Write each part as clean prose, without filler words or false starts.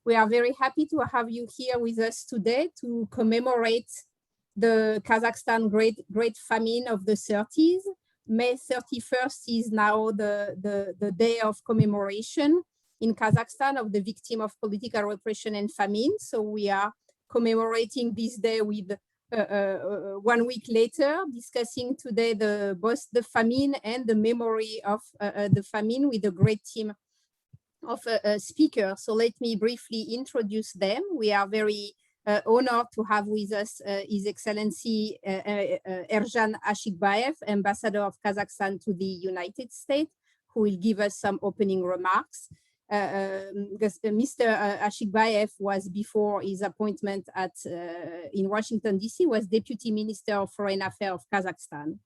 We are very happy to have you here with us today to commemorate the Kazakhstan Great Famine of the 30s. May 31st is now the day of commemoration in Kazakhstan of the victim of political repression and famine. So we are commemorating this day with 1 week later, discussing today both the famine and the memory of the famine with a great team of speakers. So let me briefly introduce them. We are very honored to have with us His Excellency Yerzhan Ashikbayev, Ambassador of Kazakhstan to the United States, who will give us some opening remarks. Because Mr. Ashikbayev was, before his appointment in Washington, D.C., was Deputy Minister of Foreign Affairs of Kazakhstan.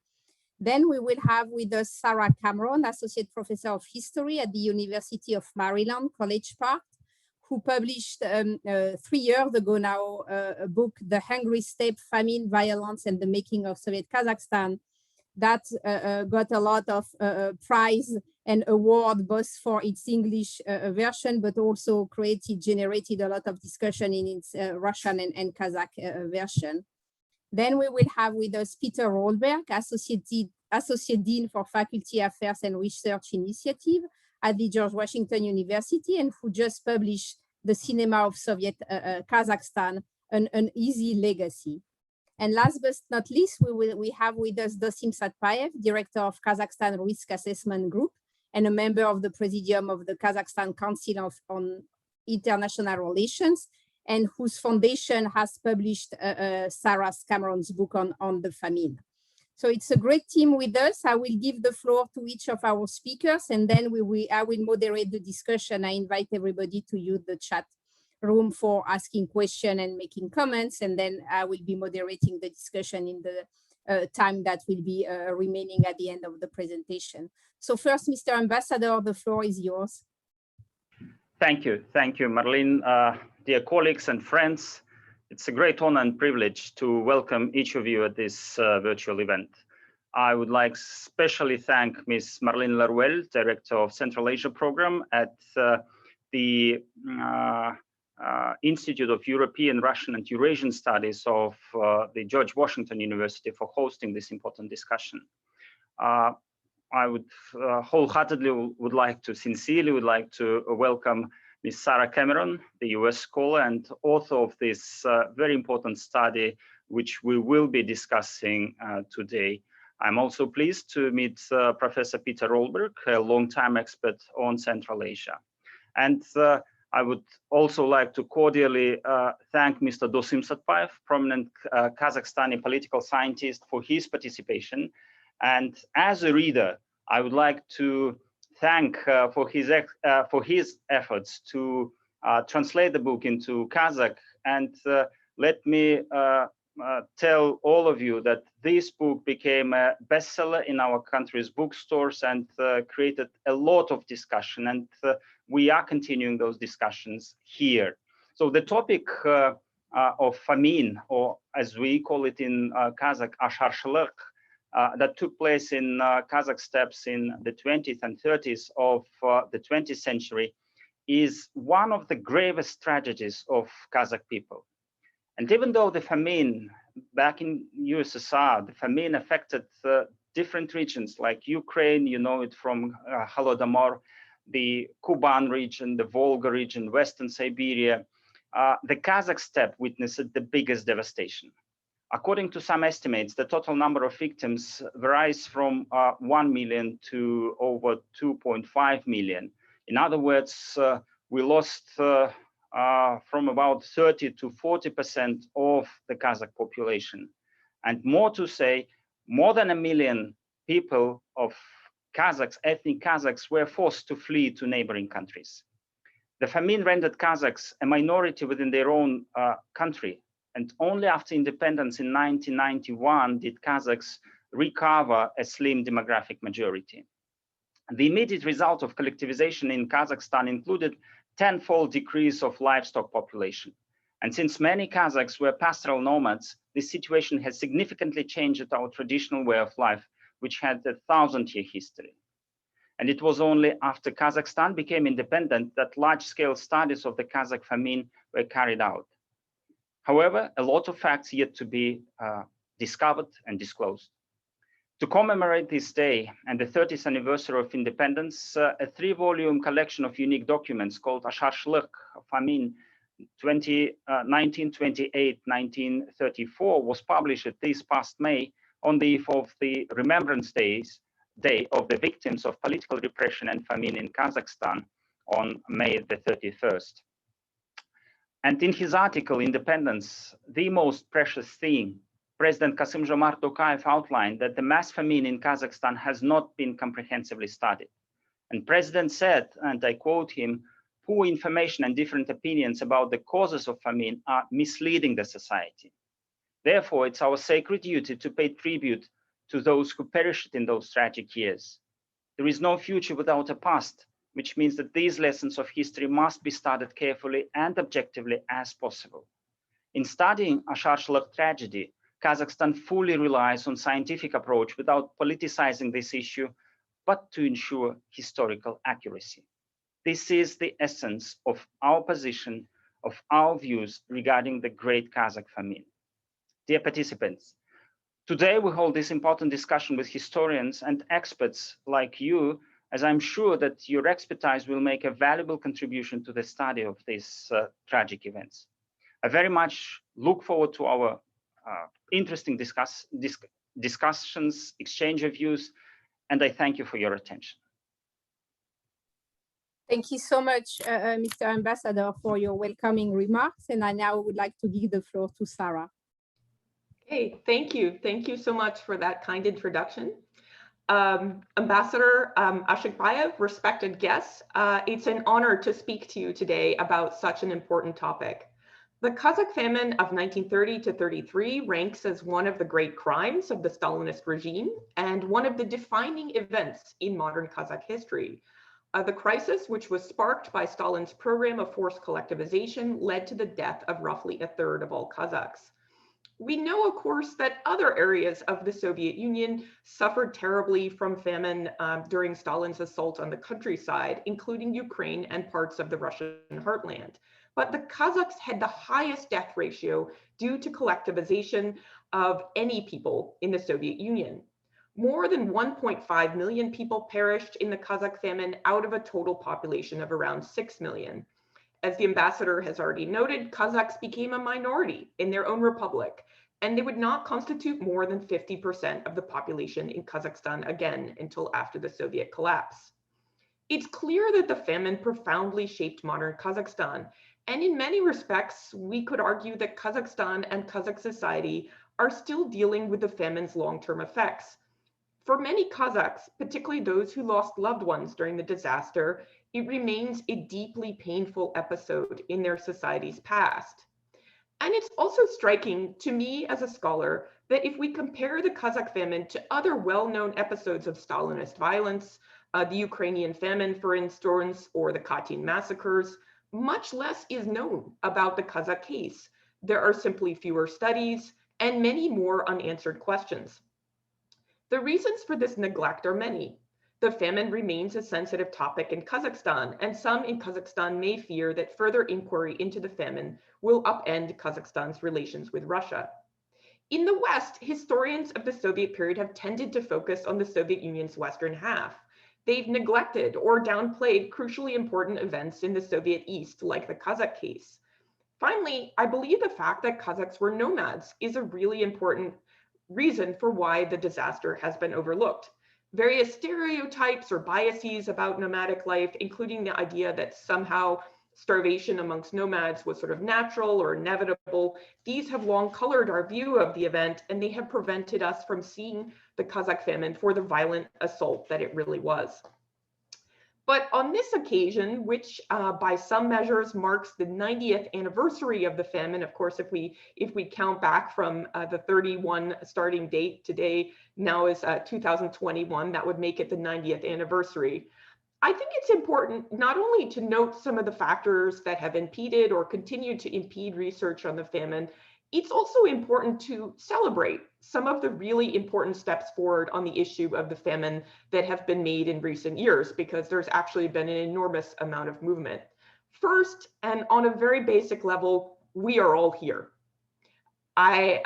Then we will have with us Sarah Cameron, Associate Professor of History at the University of Maryland, College Park, who published 3 years ago now a book, The Hungry Steppe, Famine, Violence, and the Making of Soviet Kazakhstan, that got a lot of prize and award, both for its English version, but also generated a lot of discussion in its Russian and Kazakh version. Then we will have with us Peter Rollberg, Associate Dean for Faculty Affairs and Research Initiative at the George Washington University, and who just published The Cinema of Soviet Kazakhstan, an Easy Legacy. And last but not least, we have with us Dosim Satpayev, Director of Kazakhstan Risk Assessment Group and a member of the Presidium of the Kazakhstan Council on International Relations, and whose foundation has published Sarah Cameron's book on the famine. So it's a great team with us. I will give the floor to each of our speakers, and then I will moderate the discussion. I invite everybody to use the chat room for asking questions and making comments, and then I will be moderating the discussion in the time that will be remaining at the end of the presentation. So first, Mr. Ambassador, the floor is yours. Thank you, Marlene. Dear colleagues and friends, it's a great honor and privilege to welcome each of you at this virtual event. I would like to especially thank Ms. Marlene Laruelle, Director of Central Asia Program at the Institute of European, Russian, and Eurasian Studies of the George Washington University, for hosting this important discussion. I would sincerely like to welcome Ms. Sarah Cameron, the US scholar and author of this very important study, which we will be discussing today. I'm also pleased to meet Professor Peter Rollberg, a longtime expert on Central Asia. And I would also like to cordially thank Mr. Dosim Satpayev, prominent Kazakhstani political scientist, for his participation. And as a reader, I would like to thank for his efforts to translate the book into Kazakh. And let me tell all of you that this book became a bestseller in our country's bookstores and created a lot of discussion. And we are continuing those discussions here. So the topic of famine, or as we call it in Kazakh, Asharshylyk, that took place in Kazakh steppes in the 20th and 30s of the 20th century, is one of the gravest tragedies of Kazakh people. And even though the famine back in USSR, the famine affected different regions like Ukraine, you know it from Holodomor, the Kuban region, the Volga region, Western Siberia, the Kazakh steppe witnessed the biggest devastation. According to some estimates, the total number of victims varies from 1 million to over 2.5 million. In other words, we lost from about 30 to 40% of the Kazakh population. And more to say, more than 1 million people of Kazakhs, ethnic Kazakhs, were forced to flee to neighboring countries. The famine rendered Kazakhs a minority within their own country. And only after independence in 1991 did Kazakhs recover a slim demographic majority. The immediate result of collectivization in Kazakhstan included tenfold decrease of livestock population. And since many Kazakhs were pastoral nomads, this situation has significantly changed our traditional way of life, which had a 1,000-year history. And it was only after Kazakhstan became independent that large-scale studies of the Kazakh famine were carried out. However, a lot of facts yet to be discovered and disclosed. To commemorate this day and the 30th anniversary of independence, a 3-volume collection of unique documents called Asharshylyk, Famine 1928-1934 was published this past May on the eve of the Remembrance Day of the victims of political repression and famine in Kazakhstan on May the 31st. And in his article, Independence, the most precious thing, President Kassym-Jomart Tokayev outlined that the mass famine in Kazakhstan has not been comprehensively studied. And President said, and I quote him, "Poor information and different opinions about the causes of famine are misleading the society. Therefore, it's our sacred duty to pay tribute to those who perished in those tragic years. There is no future without a past, which means that these lessons of history must be studied carefully and objectively as possible. In studying Asharshylyk tragedy, Kazakhstan fully relies on scientific approach without politicizing this issue, but to ensure historical accuracy. This is the essence of our position, of our views regarding the Great Kazakh Famine." Dear participants, today we hold this important discussion with historians and experts like you, as I'm sure that your expertise will make a valuable contribution to the study of these tragic events. I very much look forward to our interesting discussions, exchange of views, and I thank you for your attention. Thank you so much, Mr. Ambassador, for your welcoming remarks. And I now would like to give the floor to Sarah. Hey, thank you. Thank you so much for that kind introduction. Ambassador Ashikbayev, respected guests, it's an honor to speak to you today about such an important topic. The Kazakh famine of 1930 to 33 ranks as one of the great crimes of the Stalinist regime and one of the defining events in modern Kazakh history. The crisis, which was sparked by Stalin's program of forced collectivization, led to the death of roughly a third of all Kazakhs. We know, of course, that other areas of the Soviet Union suffered terribly from famine during Stalin's assault on the countryside, including Ukraine and parts of the Russian heartland. But the Kazakhs had the highest death ratio due to collectivization of any people in the Soviet Union. More than 1.5 million people perished in the Kazakh famine out of a total population of around 6 million. As the ambassador has already noted, Kazakhs became a minority in their own republic, and they would not constitute more than 50% of the population in Kazakhstan again until after the Soviet collapse. It's clear that the famine profoundly shaped modern Kazakhstan, and in many respects, we could argue that Kazakhstan and Kazakh society are still dealing with the famine's long-term effects. For many Kazakhs, particularly those who lost loved ones during the disaster, it remains a deeply painful episode in their society's past. And it's also striking to me as a scholar that if we compare the Kazakh famine to other well-known episodes of Stalinist violence, the Ukrainian famine, for instance, or the Katyn massacres, much less is known about the Kazakh case. There are simply fewer studies and many more unanswered questions. The reasons for this neglect are many. The famine remains a sensitive topic in Kazakhstan, and some in Kazakhstan may fear that further inquiry into the famine will upend Kazakhstan's relations with Russia. In the West, historians of the Soviet period have tended to focus on the Soviet Union's western half. They've neglected or downplayed crucially important events in the Soviet East, like the Kazakh case. Finally, I believe the fact that Kazakhs were nomads is a really important reason for why the disaster has been overlooked. Various stereotypes or biases about nomadic life, including the idea that somehow starvation amongst nomads was sort of natural or inevitable, these have long colored our view of the event, and they have prevented us from seeing the Kazakh famine for the violent assault that it really was. But on this occasion, which by some measures marks the 90th anniversary of the famine, of course, if we count back from the 31 starting date, today now is 2021, that would make it the 90th anniversary. I think it's important not only to note some of the factors that have impeded or continue to impede research on the famine It's also important to celebrate some of the really important steps forward on the issue of the famine that have been made in recent years, because there's actually been an enormous amount of movement. First, and on a very basic level, we are all here. I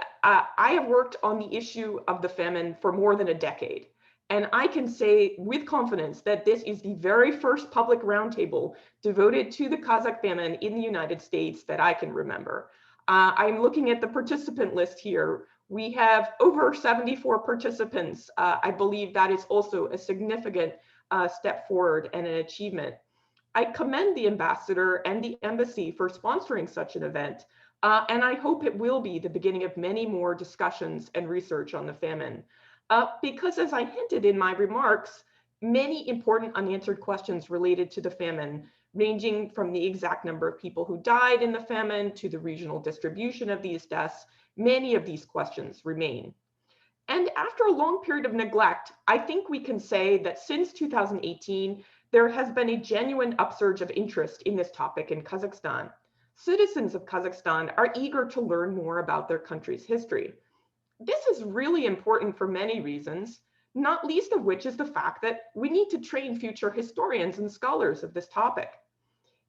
have worked on the issue of the famine for more than a decade, and I can say with confidence that this is the very first public roundtable devoted to the Kazakh famine in the United States that I can remember. I'm looking at the participant list here. We have over 74 participants. I believe that is also a significant step forward and an achievement. I commend the ambassador and the embassy for sponsoring such an event, and I hope it will be the beginning of many more discussions and research on the famine. Because as I hinted in my remarks, many important unanswered questions related to the famine, ranging from the exact number of people who died in the famine to the regional distribution of these deaths, many of these questions remain. And after a long period of neglect, I think we can say that since 2018, there has been a genuine upsurge of interest in this topic in Kazakhstan. Citizens of Kazakhstan are eager to learn more about their country's history. This is really important for many reasons, not least of which is the fact that we need to train future historians and scholars of this topic.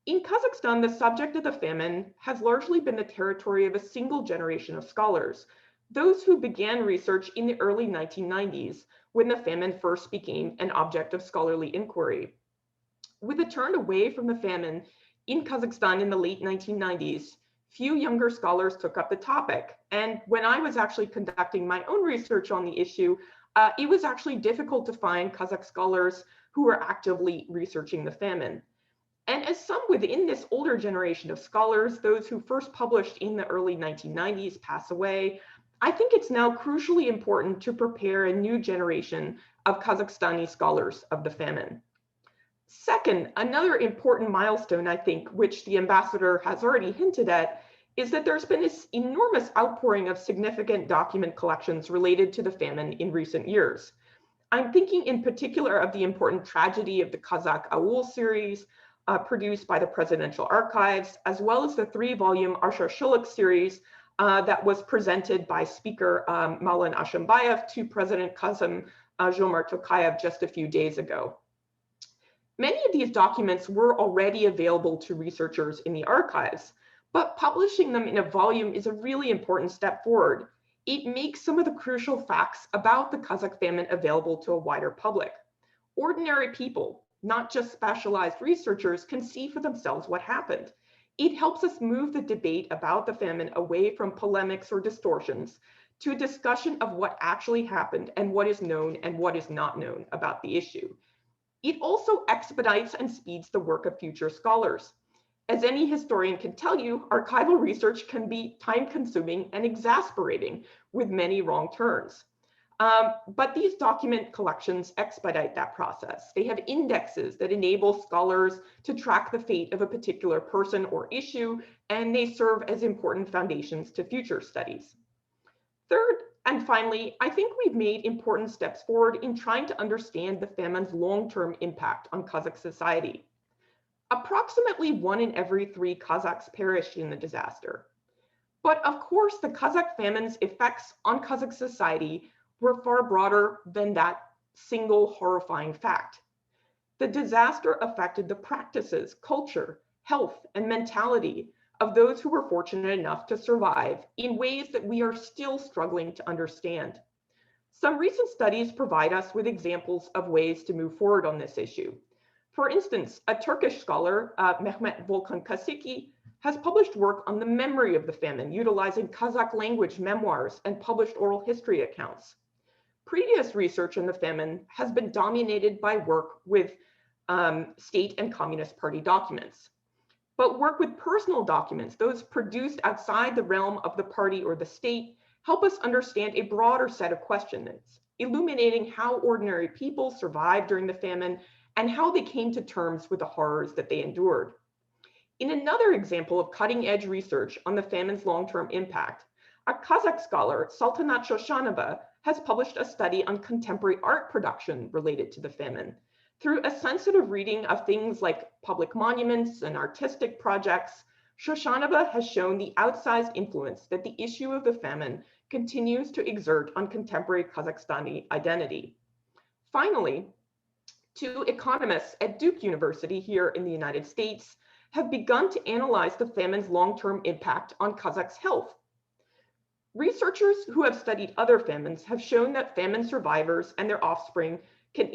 In Kazakhstan, the subject of the famine has largely been the territory of a single generation of scholars, those who began research in the early 1990s, when the famine first became an object of scholarly inquiry. With a turn away from the famine in Kazakhstan in the late 1990s, few younger scholars took up the topic. And when I was actually conducting my own research on the issue, it was actually difficult to find Kazakh scholars who were actively researching the famine. And as some within this older generation of scholars, those who first published in the early 1990s, pass away, I think it's now crucially important to prepare a new generation of Kazakhstani scholars of the famine. Second, another important milestone, I think, which the ambassador has already hinted at, is that there's been this enormous outpouring of significant document collections related to the famine in recent years. I'm thinking in particular of the important tragedy of the Kazakh Aul series, produced by the Presidential Archives, as well as the 3-volume Asharshylyk series that was presented by Speaker Malan Ashikbayev to President Kassym-Jomart Tokayev just a few days ago. Many of these documents were already available to researchers in the archives, but publishing them in a volume is a really important step forward. It makes some of the crucial facts about the Kazakh famine available to a wider public. Ordinary people, not just specialized researchers, can see for themselves what happened. It helps us move the debate about the famine away from polemics or distortions to a discussion of what actually happened and what is known and what is not known about the issue. It also expedites and speeds the work of future scholars. As any historian can tell you, archival research can be time-consuming and exasperating with many wrong turns. But these document collections expedite that process. They have indexes that enable scholars to track the fate of a particular person or issue, and they serve as important foundations to future studies. Third, and finally, I think we've made important steps forward in trying to understand the famine's long-term impact on Kazakh society. Approximately 1 in every 3 Kazakhs perished in the disaster. But of course, the Kazakh famine's effects on Kazakh society were far broader than that single horrifying fact. The disaster affected the practices, culture, health, and mentality of those who were fortunate enough to survive in ways that we are still struggling to understand. Some recent studies provide us with examples of ways to move forward on this issue. For instance, a Turkish scholar, Mehmet Volkan Kasiki, has published work on the memory of the famine, utilizing Kazakh language memoirs and published oral history accounts. Previous research on the famine has been dominated by work with state and Communist Party documents. But work with personal documents, those produced outside the realm of the party or the state, help us understand a broader set of questions, illuminating how ordinary people survived during the famine and how they came to terms with the horrors that they endured. In another example of cutting-edge research on the famine's long-term impact, a Kazakh scholar, Saltanat Shoshanova, has published a study on contemporary art production related to the famine. Through a sensitive reading of things like public monuments and artistic projects, Shoshanova has shown the outsized influence that the issue of the famine continues to exert on contemporary Kazakhstani identity. Finally, two economists at Duke University here in the United States have begun to analyze the famine's long-term impact on Kazakhs' health. Researchers who have studied other famines have shown that famine survivors and their offspring can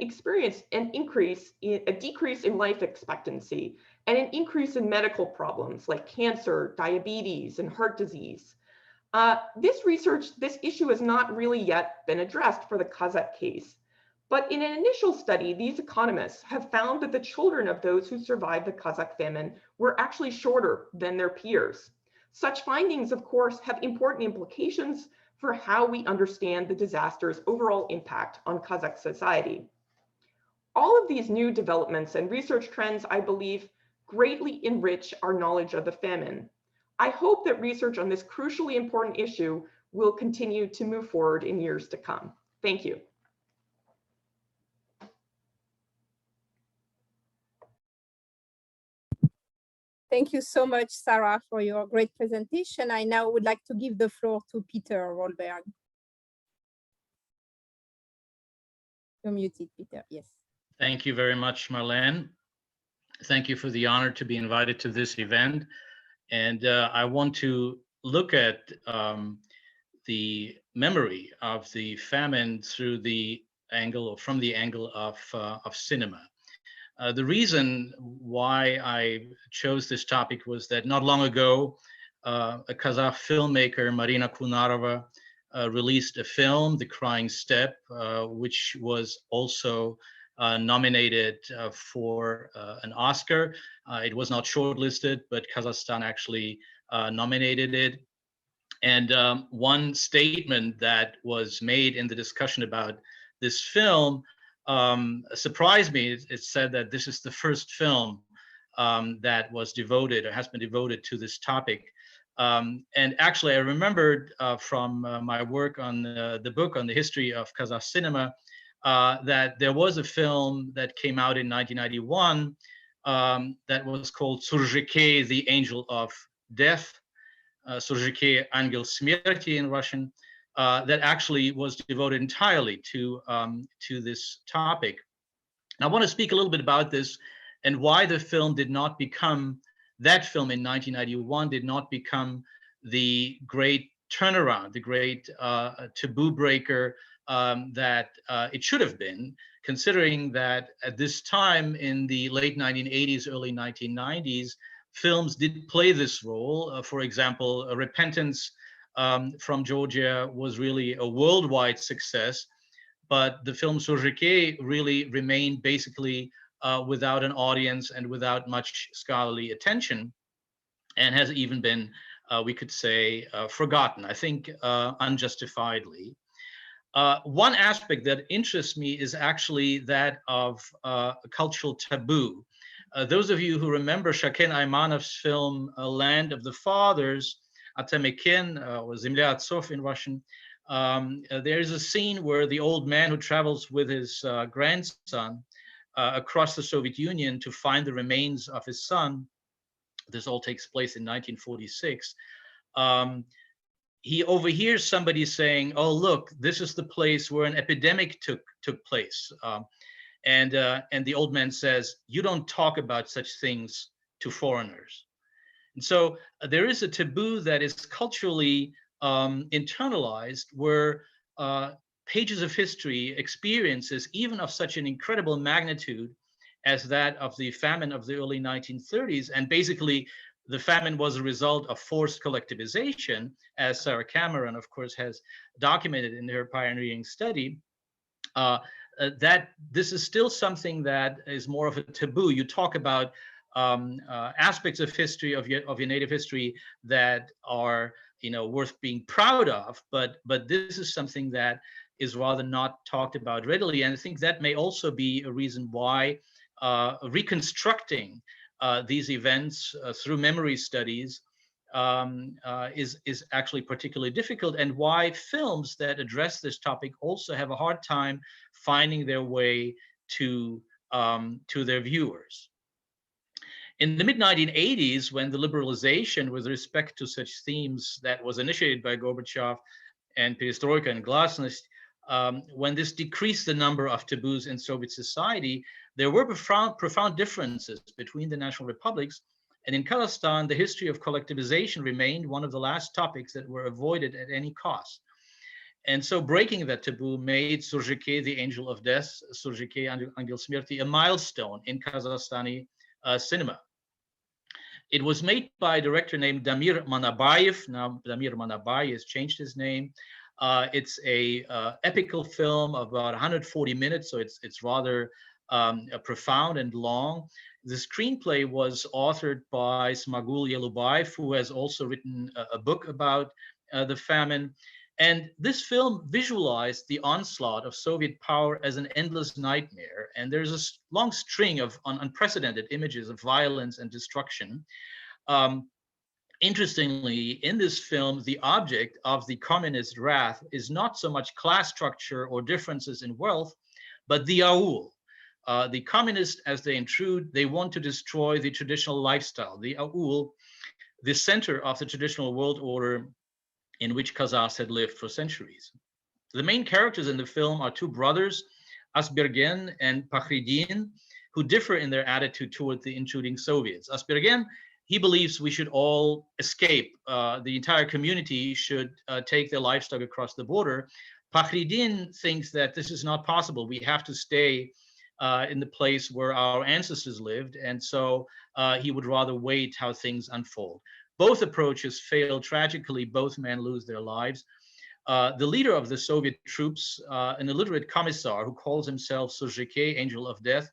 experience a decrease in life expectancy and an increase in medical problems like cancer, diabetes, and heart disease. This issue has not really yet been addressed for the Kazakh case. But in an initial study, these economists have found that the children of those who survived the Kazakh famine were actually shorter than their peers. Such findings, of course, have important implications for how we understand the disaster's overall impact on Kazakh society. All of these new developments and research trends, I believe, greatly enrich our knowledge of the famine. I hope that research on this crucially important issue will continue to move forward in years to come. Thank you. Thank you so much, Sarah, for your great presentation. I now would like to give the floor to Peter Rolberg. You're muted, Peter, yes. Thank you very much, Marlene. Thank you for the honor to be invited to this event. And I want to look at the memory of the famine through the angle, or from the angle of cinema. The reason why I chose this topic was that not long ago, a Kazakh filmmaker, Marina Kunarova, released a film, The Crying Step, which was also nominated for an Oscar. It was not shortlisted, but Kazakhstan actually nominated it. And one statement that was made in the discussion about this film surprised me. It said that this is the first film that was devoted or has been devoted to this topic. And actually, I remembered from my work on the book on the history of Kazakh cinema that there was a film that came out in 1991 that was called Surzhyky, the Angel of Death, Surzhyky, Ангел Смерти in Russian, that actually was devoted entirely to this topic. And I want to speak a little bit about this and why the film did not become, that film in 1991 did not become the great turnaround, the great taboo breaker that it should have been, considering that at this time in the late 1980s, early 1990s, films did play this role. For example, Repentance from Georgia was really a worldwide success, but the film Surzhyky really remained basically without an audience and without much scholarly attention, and has even been, we could say, forgotten, I think unjustifiedly. One aspect that interests me is actually that of a cultural taboo. Those of you who remember Shaken Aymanov's film Land of the Fathers, Atamekin, or Zemlya Otsov in Russian, there is a scene where the old man who travels with his grandson across the Soviet Union to find the remains of his son. This all takes place in 1946. He overhears somebody saying, "Oh, look, this is the place where an epidemic took place." And the old man says, "You don't talk about such things to foreigners." And so there is a taboo that is culturally internalized, where pages of history, experiences, even of such an incredible magnitude as that of the famine of the early 1930s, and basically the famine was a result of forced collectivization, as Sarah Cameron, of course, has documented in her pioneering study, that this is still something that is more of a taboo. You talk about aspects of history, of your native history, that are, you know, worth being proud of, but this is something that is rather not talked about readily. And I think that may also be a reason why reconstructing these events through memory studies is actually particularly difficult, and why films that address this topic also have a hard time finding their way to their viewers. In the mid-1980s, when the liberalization with respect to such themes that was initiated by Gorbachev and Perestroika and Glasnost, when this decreased the number of taboos in Soviet society, there were profound differences between the national republics. And in Kazakhstan, the history of collectivization remained one of the last topics that were avoided at any cost. And so breaking that taboo made Surjike, the angel of death, Surjike, Angel Smrti, a milestone in Kazakhstani cinema. It was made by a director named Damir Manabayev. Now Damir Manabayev has changed his name. It's a epical film of about 140 minutes, so it's rather profound and long. The screenplay was authored by Smagul Yelubayev, who has also written a book about the famine. And this film visualized the onslaught of Soviet power as an endless nightmare. And there's a long string of unprecedented images of violence and destruction. Interestingly, in this film, the object of the communist wrath is not so much class structure or differences in wealth, but the aul. The communists, as they intrude, they want to destroy the traditional lifestyle, the aul, the center of the traditional world order in which Kazakhs had lived for centuries. The main characters in the film are two brothers, Asbergen and Pakhridin, who differ in their attitude toward the intruding Soviets. Asbergen, he believes we should all escape. The entire community should take their livestock across the border. Pakhridin thinks that this is not possible. We have to stay in the place where our ancestors lived. And so he would rather wait how things unfold. Both approaches fail tragically. Both men lose their lives. The leader of the Soviet troops, an illiterate commissar who calls himself Surjike, Angel of Death,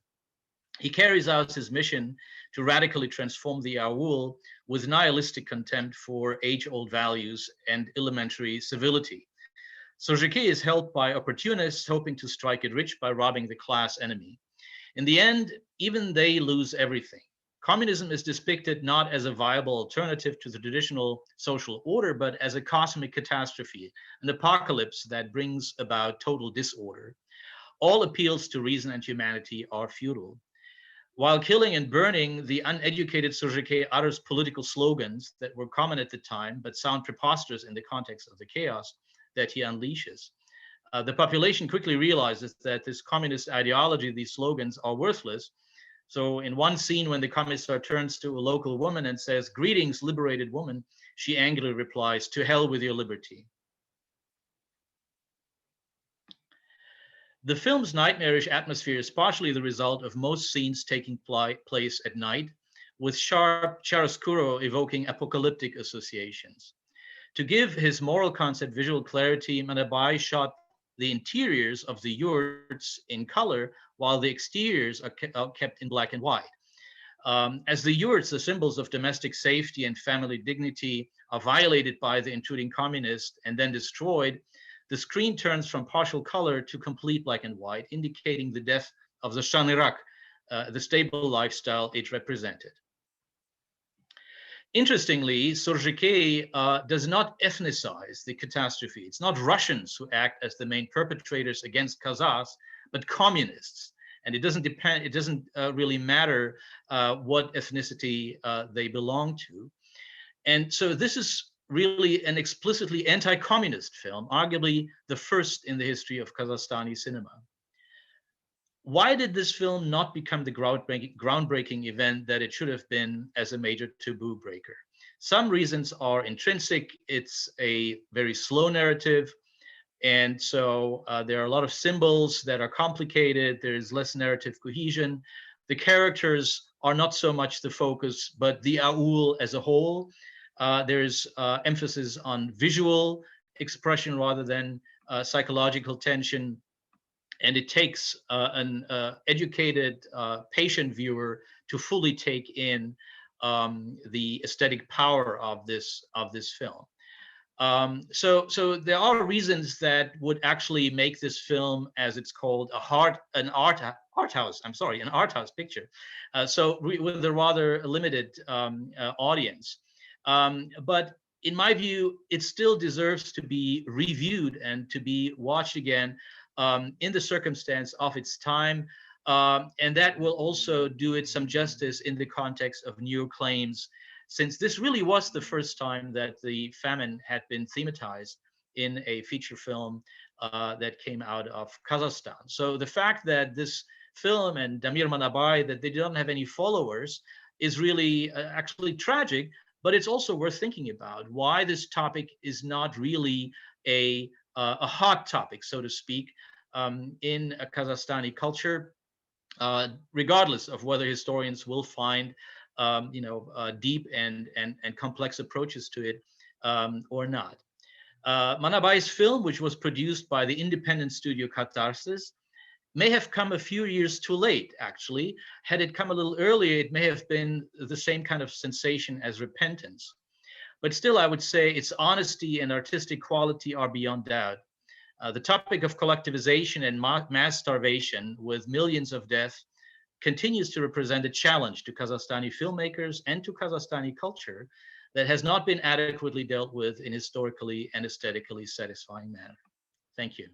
he carries out his mission to radically transform the aul with nihilistic contempt for age-old values and elementary civility. Surjike is helped by opportunists hoping to strike it rich by robbing the class enemy. In the end, even they lose everything. Communism is depicted not as a viable alternative to the traditional social order, but as a cosmic catastrophe, an apocalypse that brings about total disorder. All appeals to reason and humanity are futile. While killing and burning, the uneducated Surjike utters political slogans that were common at the time, but sound preposterous in the context of the chaos that he unleashes. The population quickly realizes that this communist ideology, these slogans, are worthless. So in one scene, when the commissar turns to a local woman and says, "Greetings, liberated woman," she angrily replies, "To hell with your liberty." The film's nightmarish atmosphere is partially the result of most scenes taking place at night, with sharp chiaroscuro evoking apocalyptic associations. To give his moral concept visual clarity, Manabai shot the interiors of the yurts in color, while the exteriors are kept in black and white. As the yurts, the symbols of domestic safety and family dignity, are violated by the intruding communists and then destroyed, the screen turns from partial color to complete black and white, indicating the death of the Shanirak, the stable lifestyle it represented. Interestingly, Surjike does not ethnicize the catastrophe. It's not Russians who act as the main perpetrators against Kazakhs, but communists. And it doesn't really matter what ethnicity they belong to. And so this is really an explicitly anti-communist film, arguably the first in the history of Kazakhstani cinema. Why did this film not become the groundbreaking event that it should have been as a major taboo breaker? Some reasons are intrinsic. It's a very slow narrative. And so there are a lot of symbols that are complicated. There's less narrative cohesion. The characters are not so much the focus, but the aul as a whole. There's emphasis on visual expression rather than psychological tension. And it takes an educated, patient viewer to fully take in the aesthetic power of this film. So there are reasons that would actually make this film, as it's called, an art house picture. So with a rather limited audience. But in my view, it still deserves to be reviewed and to be watched again in the circumstance of its time. And that will also do it some justice in the context of new claims, since this really was the first time that the famine had been thematized in a feature film that came out of Kazakhstan. So the fact that this film and Damir Manabai, that they don't have any followers, is really actually tragic, but it's also worth thinking about why this topic is not really a hot topic, so to speak, in a Kazakhstani culture, regardless of whether historians will find deep and complex approaches to it or not. Manabai's film, which was produced by the independent studio Catharsis, may have come a few years too late, actually. Had it come a little earlier, it may have been the same kind of sensation as Repentance. But still, I would say its honesty and artistic quality are beyond doubt. The topic of collectivization and mass starvation with millions of deaths continues to represent a challenge to Kazakhstani filmmakers and to Kazakhstani culture that has not been adequately dealt with in historically and aesthetically satisfying manner. Thank you.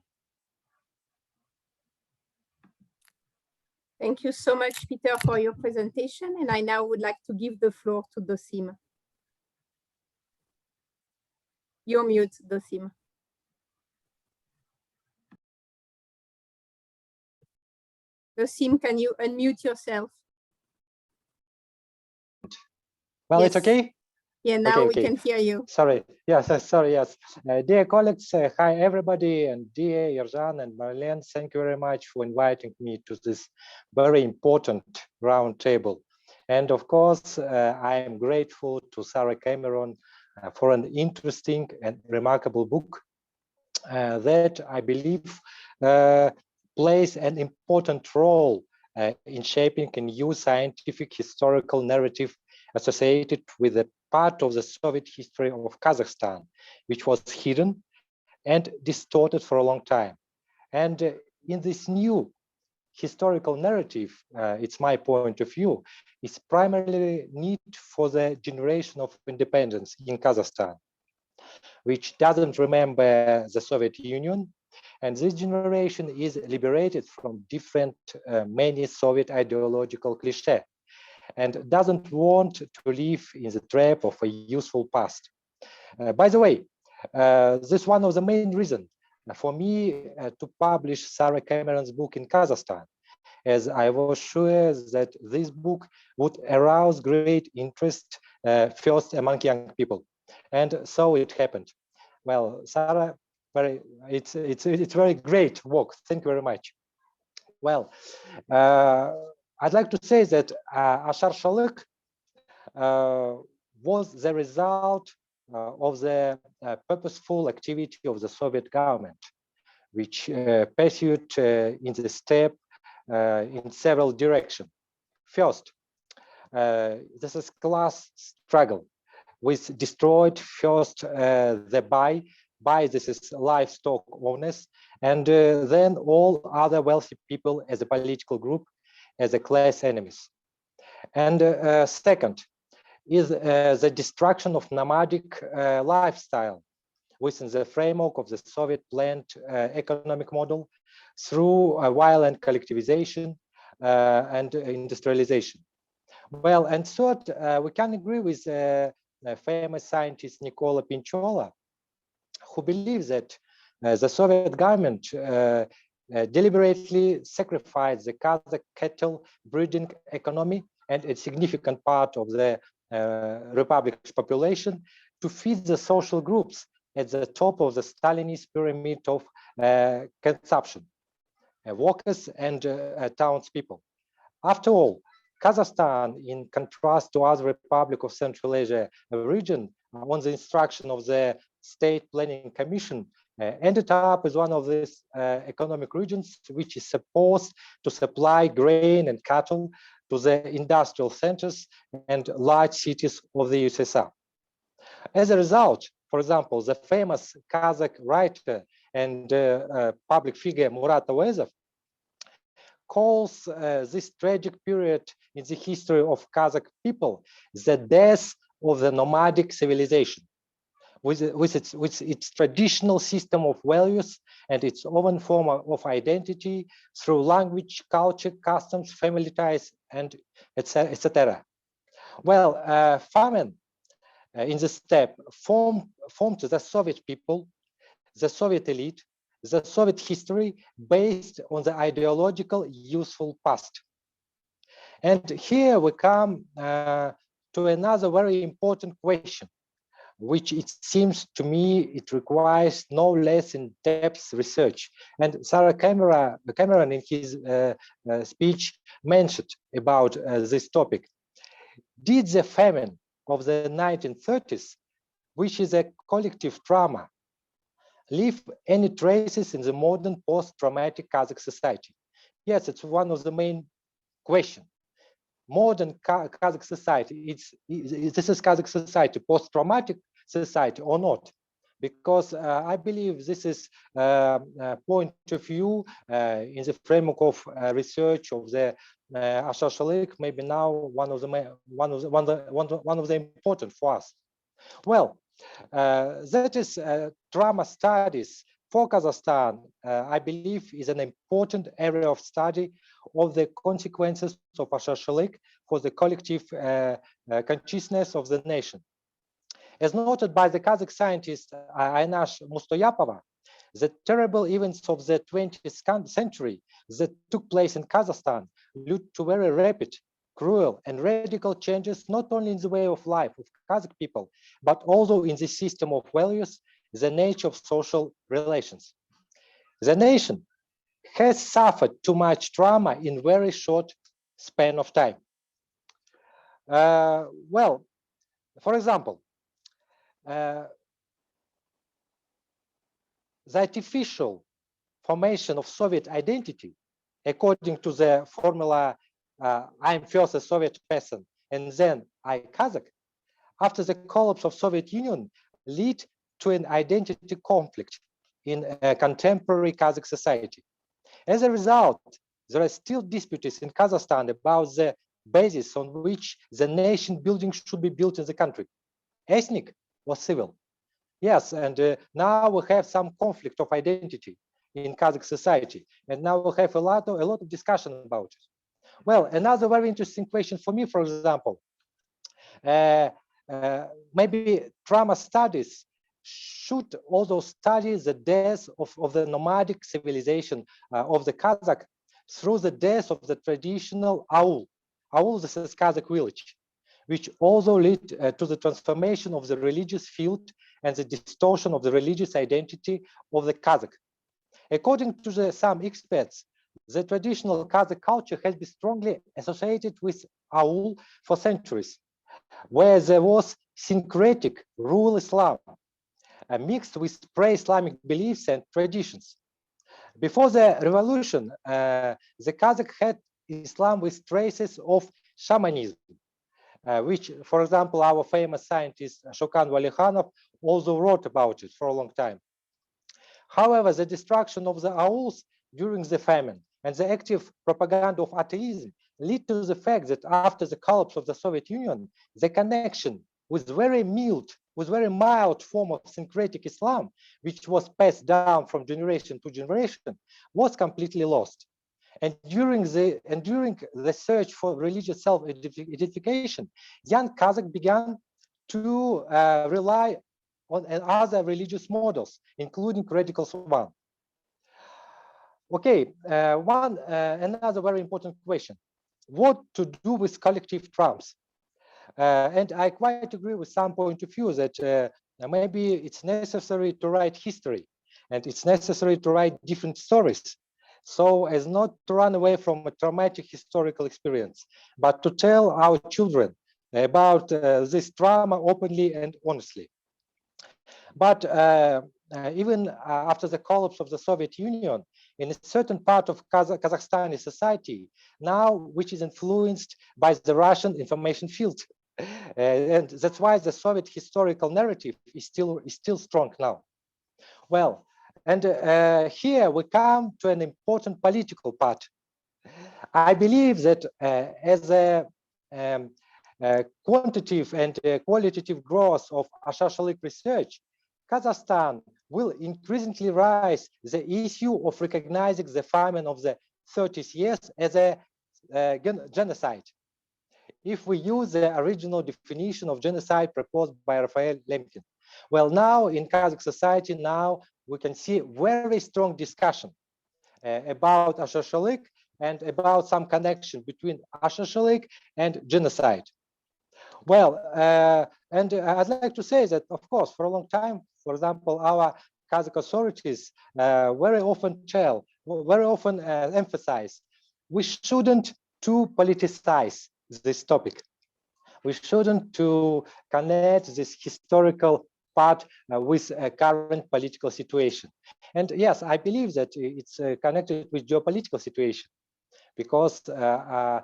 Thank you so much, Peter, for your presentation. And I now would like to give the floor to Dosim. You're mute, Dosim. Dosim, can you unmute yourself? Well, Yes. It's okay? Yeah, now Okay, we can hear you. Sorry. Yes, sorry, yes. Dear colleagues, hi everybody, and dear Yerzhan and Marlene, thank you very much for inviting me to this very important roundtable. And of course, I am grateful to Sarah Cameron for an interesting and remarkable book that I believe plays an important role in shaping a new scientific historical narrative associated with a part of the Soviet history of Kazakhstan, which was hidden and distorted for a long time. And in this new historical narrative, it's my point of view, is primarily need for the generation of independence in Kazakhstan, which doesn't remember the Soviet Union. And this generation is liberated from different, many Soviet ideological cliches, and doesn't want to live in the trap of a useful past. By the way, this is one of the main reasons for me to publish Sarah Cameron's book in Kazakhstan, as I was sure that this book would arouse great interest first among young people. And so it happened. Well, Sarah, it's very great work. Thank you very much. Well, I'd like to say that Asharshylyk was the result of the purposeful activity of the Soviet government, which pursued in the step in several directions. First, this is class struggle, which destroyed first the by this is livestock owners, and then all other wealthy people as a political group, as a class enemies. And second is the destruction of nomadic lifestyle within the framework of the Soviet planned economic model through violent collectivization and industrialization. Well, and third, we can agree with famous scientist Nicola Pinchola, who believes that the Soviet government deliberately sacrificed the Kazakh cattle breeding economy and a significant part of the republic's population to feed the social groups at the top of the Stalinist pyramid of consumption, workers and townspeople. After all, Kazakhstan, in contrast to other Republic of Central Asia region, on the instruction of the State Planning Commission, ended up as one of these economic regions which is supposed to supply grain and cattle to the industrial centers and large cities of the USSR. As a result, for example, the famous Kazakh writer and public figure Murat Avezov calls this tragic period in the history of Kazakh people the death of the nomadic civilization, with its traditional system of values and its own form of identity through language, culture, customs, family ties, and etc. Well, famine in this step formed the Soviet people, the Soviet elite, the Soviet history based on the ideological useful past. And here we come to another very important question, which it seems to me it requires no less in-depth research. And Sarah Cameron in his speech mentioned about this topic. Did the famine of the 1930s, which is a collective trauma, leave any traces in the modern post-traumatic Kazakh society? Yes, it's one of the main questions. Modern Kazakh society, this is Kazakh society, post-traumatic society or not? Because I believe this is a point of view in the framework of research of the Asharshylyk, maybe now one of the important for us. Well, that is trauma studies for Kazakhstan, I believe, is an important area of study of the consequences of Asharshylyk for the collective consciousness of the nation. As noted by the Kazakh scientist Aynash Mustoyapova, the terrible events of the 20th century that took place in Kazakhstan led to very rapid, cruel, and radical changes not only in the way of life of Kazakh people, but also in the system of values, the nature of social relations. The nation has suffered too much trauma in very short span of time. Well, for example, the artificial formation of Soviet identity, according to the formula, I'm first a Soviet person and then I Kazakh, after the collapse of Soviet Union, lead to an identity conflict in contemporary Kazakh society. As a result, there are still disputes in Kazakhstan about the basis on which the nation building should be built in the country, ethnic or civil. Yes, and now we have some conflict of identity in Kazakh society, and now we have a lot of discussion about it. Well, another very interesting question for me, for example, maybe trauma studies should also study the death of the nomadic civilization of the Kazakh through the death of the traditional aul. Aul, this is Kazakh village, which also led to the transformation of the religious field and the distortion of the religious identity of the Kazakh. According to some experts, the traditional Kazakh culture has been strongly associated with aul for centuries, where there was syncretic rural Islam, mixed with pre-Islamic beliefs and traditions. Before the revolution, the Kazakh had Islam with traces of shamanism, which, for example, our famous scientist Shokan Valikhanov also wrote about it for a long time. However, the destruction of the auls during the famine and the active propaganda of atheism lead to the fact that after the collapse of the Soviet Union, the connection with very mild form of syncretic Islam, which was passed down from generation to generation, was completely lost. And during the search for religious self-identification, young Kazakh began to rely on other religious models, including radical one. Okay, another very important question: what to do with collective traumas? And I quite agree with some point of view that maybe it's necessary to write history, and it's necessary to write different stories, so as not to run away from a traumatic historical experience, but to tell our children about this trauma openly and honestly. But even after the collapse of the Soviet Union, in a certain part of Kazakhstani society now, which is influenced by the Russian information field, and that's why the Soviet historical narrative is still strong now. Well, and here we come to an important political part. I believe that as a quantitative and qualitative growth of Asharshylyk research, Kazakhstan will increasingly rise the issue of recognizing the famine of the 30s years as a genocide. If we use the original definition of genocide proposed by Raphael Lemkin. Well, now in Kazakh society, now we can see very strong discussion about Asharshylyk and about some connection between Asharshylyk and genocide. Well, and I'd like to say that, of course, for a long time, for example, our Kazakh authorities very often emphasize we shouldn't too politicize this topic. We shouldn't to connect this historical part with a current political situation. And yes, I believe that it's connected with geopolitical situation, because I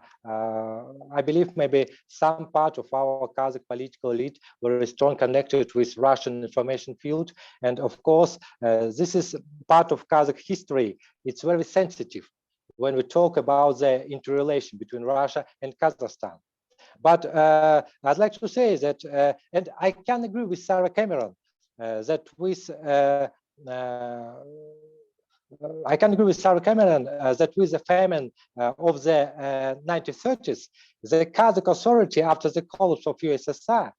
believe maybe some part of our Kazakh political elite were strong connected with Russian information field. And of course, this is part of Kazakh history. It's very sensitive when we talk about the interrelation between Russia and Kazakhstan. But I'd like to say that, and I can agree with Sarah Cameron, that with the famine of the 1930s, the Kazakh authority after the collapse of USSR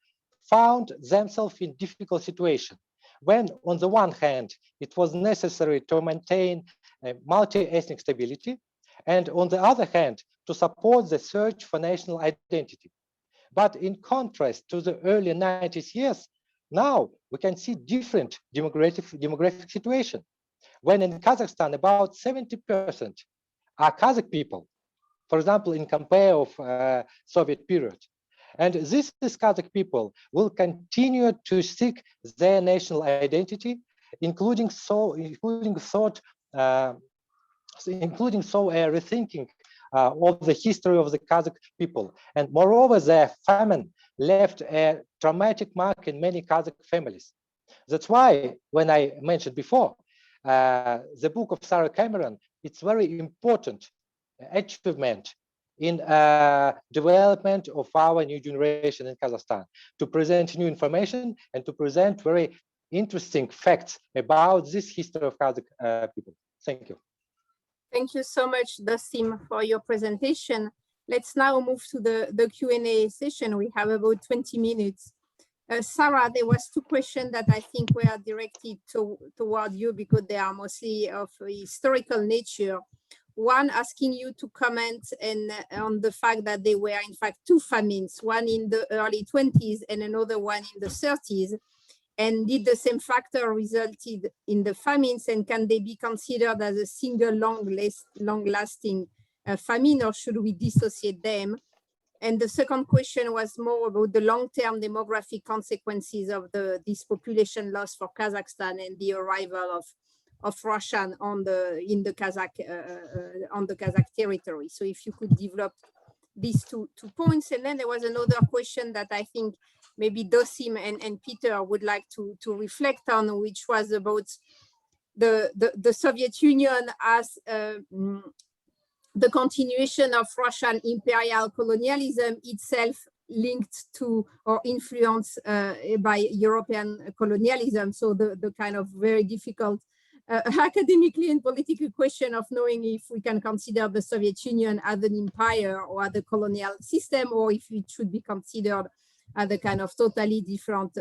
found themselves in difficult situation, when on the one hand, it was necessary to maintain multi-ethnic stability, and on the other hand, to support the search for national identity. But in contrast to the early 90s years, now we can see different demographic situation. When in Kazakhstan, about 70% are Kazakh people, for example, in compare of Soviet period. And this Kazakh people will continue to seek their national identity, including rethinking of the history of the Kazakh people. And moreover, the famine left a traumatic mark in many Kazakh families. That's why, when I mentioned before, the book of Sarah Cameron, it's very important achievement in development of our new generation in Kazakhstan, to present new information and to present very interesting facts about this history of Kazakh people. Thank you. Thank you so much, Kassym, for your presentation. Let's now move to the Q&A session. We have about 20 minutes. Sarah, there was two questions that I think were directed toward you, because they are mostly of historical nature. One asking you to comment on the fact that there were in fact two famines, one in the early 20s and another one in the 30s. And did the same factor resulted in the famines, and can they be considered as a single long-lasting famine, or should we dissociate them? And the second question was more about the long-term demographic consequences of this population loss for Kazakhstan and the arrival of Russian on the Kazakh territory. So if you could develop these two points. And then there was another question that I think maybe Kassym and Peter would like to reflect on, which was about the Soviet Union as the continuation of Russian imperial colonialism itself linked to or influenced by European colonialism. So the kind of very difficult academically and politically question of knowing if we can consider the Soviet Union as an empire or as a colonial system, or if it should be considered as a kind of totally different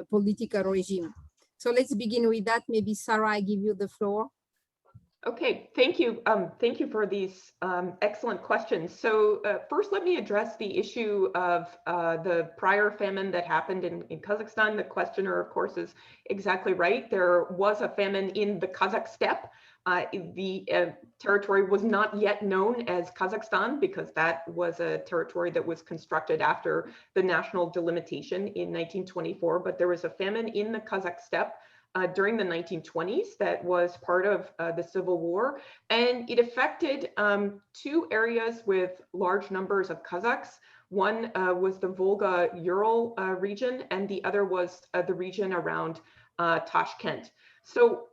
political regime. So let's begin with that. Maybe Sarah, I give you the floor. Okay, thank you. Thank you for these excellent questions. So first, let me address the issue of the prior famine that happened in Kazakhstan. The questioner, of course, is exactly right. There was a famine in the Kazakh steppe. The territory was not yet known as Kazakhstan, because that was a territory that was constructed after the national delimitation in 1924. But there was a famine in the Kazakh steppe during the 1920s that was part of the Civil War, and it affected two areas with large numbers of Kazakhs. One was the Volga-Ural region, and the other was the region around Tashkent. So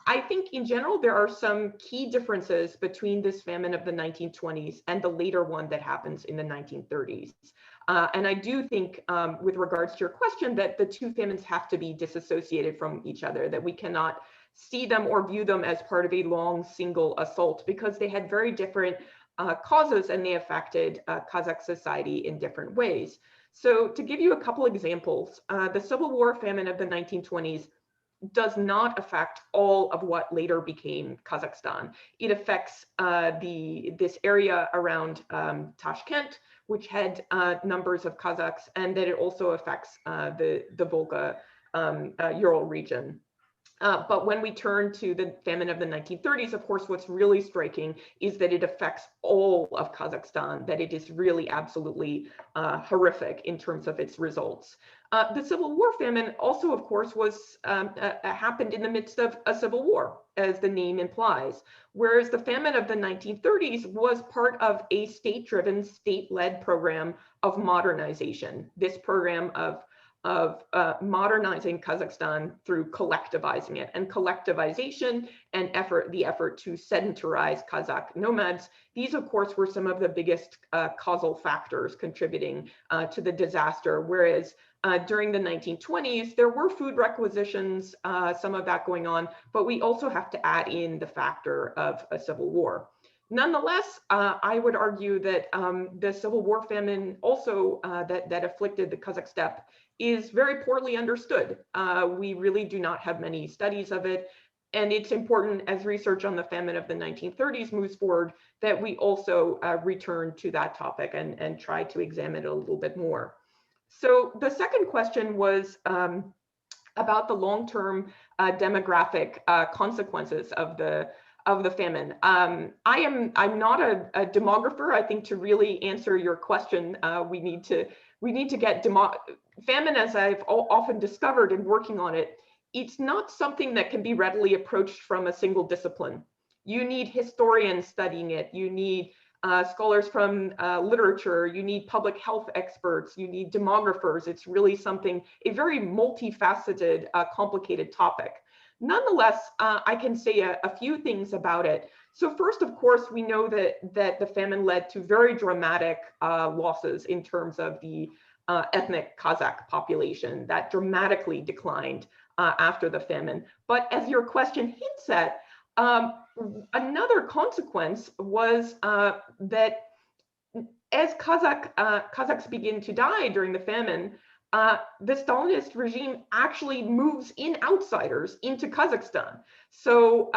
I think in general, there are some key differences between this famine of the 1920s and the later one that happens in the 1930s. And I do think, with regards to your question, that the two famines have to be disassociated from each other, that we cannot see them or view them as part of a long single assault, because they had very different causes and they affected Kazakh society in different ways. So to give you a couple examples, the Civil War famine of the 1920s does not affect all of what later became Kazakhstan. It affects this area around Tashkent, which had numbers of Kazakhs, and that it also affects the Volga Ural region. But when we turn to the famine of the 1930s, of course, what's really striking is that it affects all of Kazakhstan, that it is really absolutely horrific in terms of its results. The Civil War famine also, of course, was happened in the midst of a civil war, as the name implies, whereas the famine of the 1930s was part of a state-driven, state-led program of modernization. This program of modernizing Kazakhstan through collectivizing it, and collectivization and the effort to sedentarize Kazakh nomads. These, of course, were some of the biggest causal factors contributing to the disaster. Whereas during the 1920s, there were food requisitions, some of that going on, but we also have to add in the factor of a civil war. Nonetheless, I would argue that the Civil War famine also that afflicted the Kazakh steppe is very poorly understood. We really do not have many studies of it. And it's important, as research on the famine of the 1930s moves forward, that we also return to that topic and try to examine it a little bit more. So the second question was about the long-term demographic consequences of the famine. I'm not a demographer. I think to really answer your question, we need to get famine, as I've often discovered in working on it. It's not something that can be readily approached from a single discipline. You need historians studying it. You need scholars from literature. You need public health experts. You need demographers. It's really a very multifaceted, complicated topic. Nonetheless, I can say a few things about it. So first, of course, we know that the famine led to very dramatic losses in terms of the ethnic Kazakh population that dramatically declined after the famine. But as your question hints at, another consequence was that as Kazakhs begin to die during the famine, the Stalinist regime actually moves in outsiders into Kazakhstan. So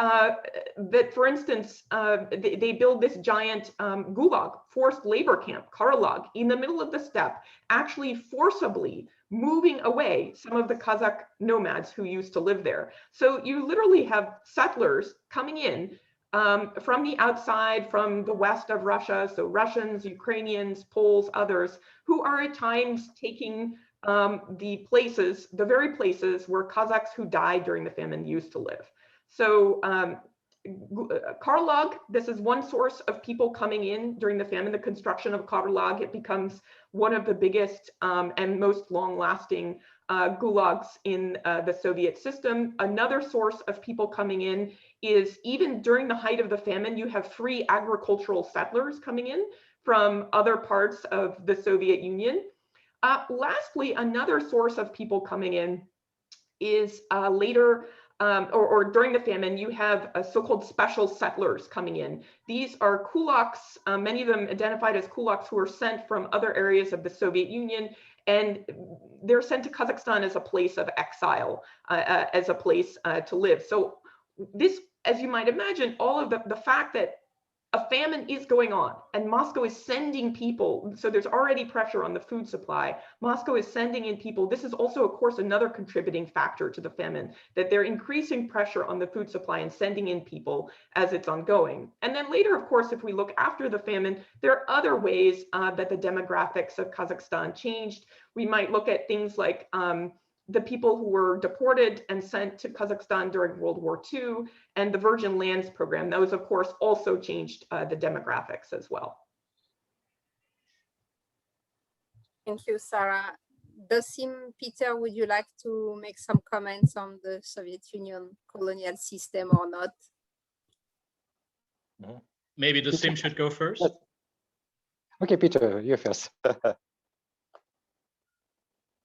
that, for instance, they build this giant gulag, forced labor camp, Karalag, in the middle of the steppe, actually forcibly moving away some of the Kazakh nomads who used to live there. So you literally have settlers coming in from the outside, from the west of Russia, so Russians, Ukrainians, Poles, others, who are at times taking the very places where Kazakhs who died during the famine used to live. So Karalag, this is one source of people coming in during the famine, the construction of Karalag. It becomes one of the biggest and most long-lasting gulags in the Soviet system. Another source of people coming in is, even during the height of the famine, you have free agricultural settlers coming in from other parts of the Soviet Union. Lastly, another source of people coming in is later or during the famine, you have so-called special settlers coming in. These are kulaks, many of them identified as kulaks, who are sent from other areas of the Soviet Union, and they're sent to Kazakhstan as a place of exile, as a place to live. So this, as you might imagine, all of the fact that a famine is going on and Moscow is sending people, so there's already pressure on the food supply. Moscow is sending in people. This is also, of course, another contributing factor to the famine, that they're increasing pressure on the food supply and sending in people as it's ongoing. And then later, of course, if we look after the famine, there are other ways that the demographics of Kazakhstan changed. We might look at things like the people who were deported and sent to Kazakhstan during World War II, and the Virgin Lands program. Those, of course, also changed the demographics as well. Thank you, Sarah. Kassym, Peter, would you like to make some comments on the Soviet Union colonial system or not? Maybe Kassym should go first. Okay, Peter, you first.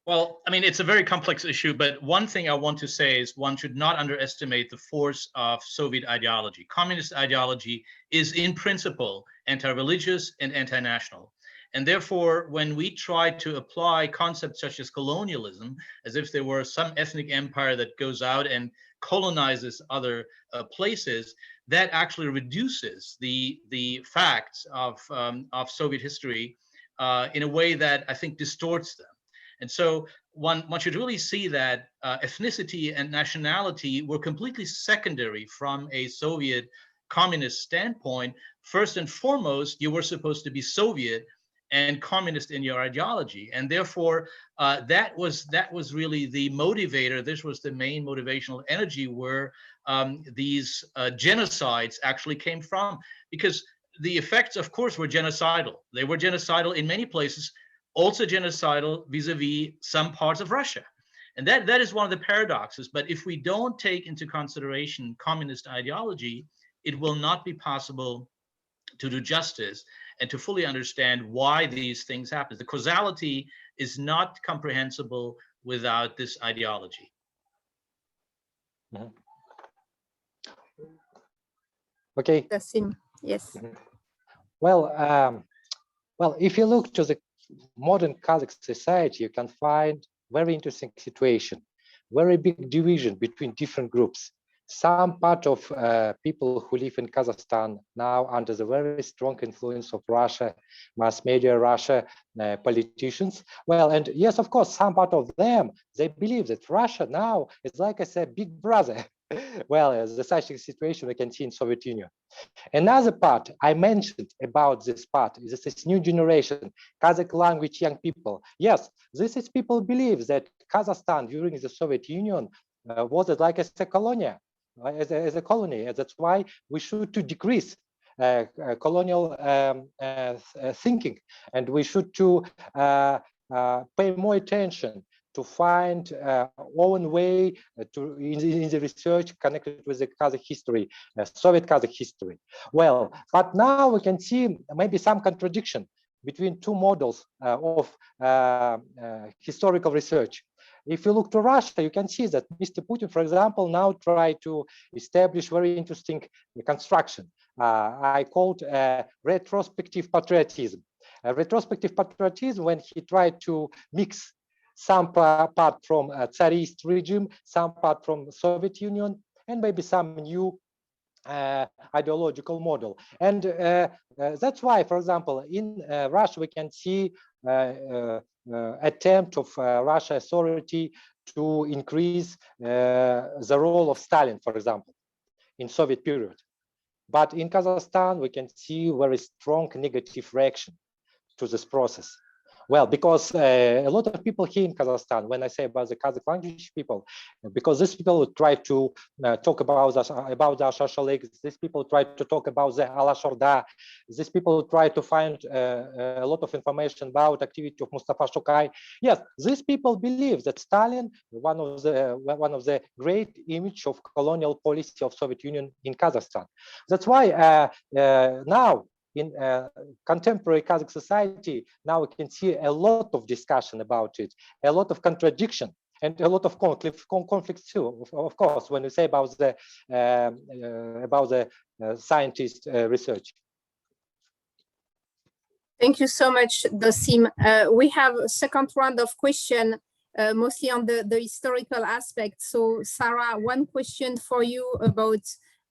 Well, I mean, it's a very complex issue, but one thing I want to say is one should not underestimate the force of Soviet ideology. Communist ideology is in principle anti-religious and anti-national. And therefore, when we try to apply concepts such as colonialism, as if there were some ethnic empire that goes out and colonizes other places, that actually reduces the facts of Soviet history in a way that I think distorts them. And so one should really see that ethnicity and nationality were completely secondary from a Soviet communist standpoint. First and foremost, you were supposed to be Soviet and communist in your ideology, and therefore that was really the motivator. This was the main motivational energy where these genocides actually came from, because the effects, of course, were genocidal. They were genocidal in many places, also genocidal vis-a-vis some parts of Russia. And that is one of the paradoxes. But if we don't take into consideration communist ideology, it will not be possible to do justice and to fully understand why these things happen. The causality is not comprehensible without this ideology. Mm-hmm. Okay. Kassym, yes. Well, if you look to the modern Kazakh society, you can find very interesting situation, very big division between different groups. Some part of people who live in Kazakhstan now under the very strong influence of Russia, mass media, Russia, politicians. Well, and yes, of course, some part of them, they believe that Russia now is, like I said, big brother. Well, the such a situation we can see in Soviet Union. Another part I mentioned about this part is this new generation, Kazakh language young people. Yes, this is people believe that Kazakhstan during the Soviet Union was like a colonia, as a colony. That's why we should to decrease colonial thinking, and we should to pay more attention to find own way in the research connected with the Kazakh history, Soviet Kazakh history. Well, but now we can see maybe some contradiction between two models of historical research. If you look to Russia, you can see that Mr. Putin, for example, now try to establish very interesting construction. I called retrospective patriotism. Retrospective patriotism, when he tried to mix some part from Tsarist regime, some part from Soviet Union, and maybe some new ideological model. And that's why, for example, in Russia, we can see attempt of Russia authority to increase the role of Stalin, for example, in Soviet period. But in Kazakhstan, we can see very strong negative reaction to this process. Well, because a lot of people here in Kazakhstan, when I say about the Kazakh language people, because these people try to talk about the Asharshylyk, these people try to talk about the Alashorda, these people try to find a lot of information about activity of Mustafa Shokay. Yes, these people believe that Stalin, one of the great image of colonial policy of Soviet Union in Kazakhstan. That's why now, in contemporary Kazakh society, now we can see a lot of discussion about it, a lot of contradiction, and a lot of conflicts too. Of course, when we say about the scientist research. Thank you so much, Kassym. We have a second round of questions, mostly on the historical aspect. So, Sarah, one question for you about.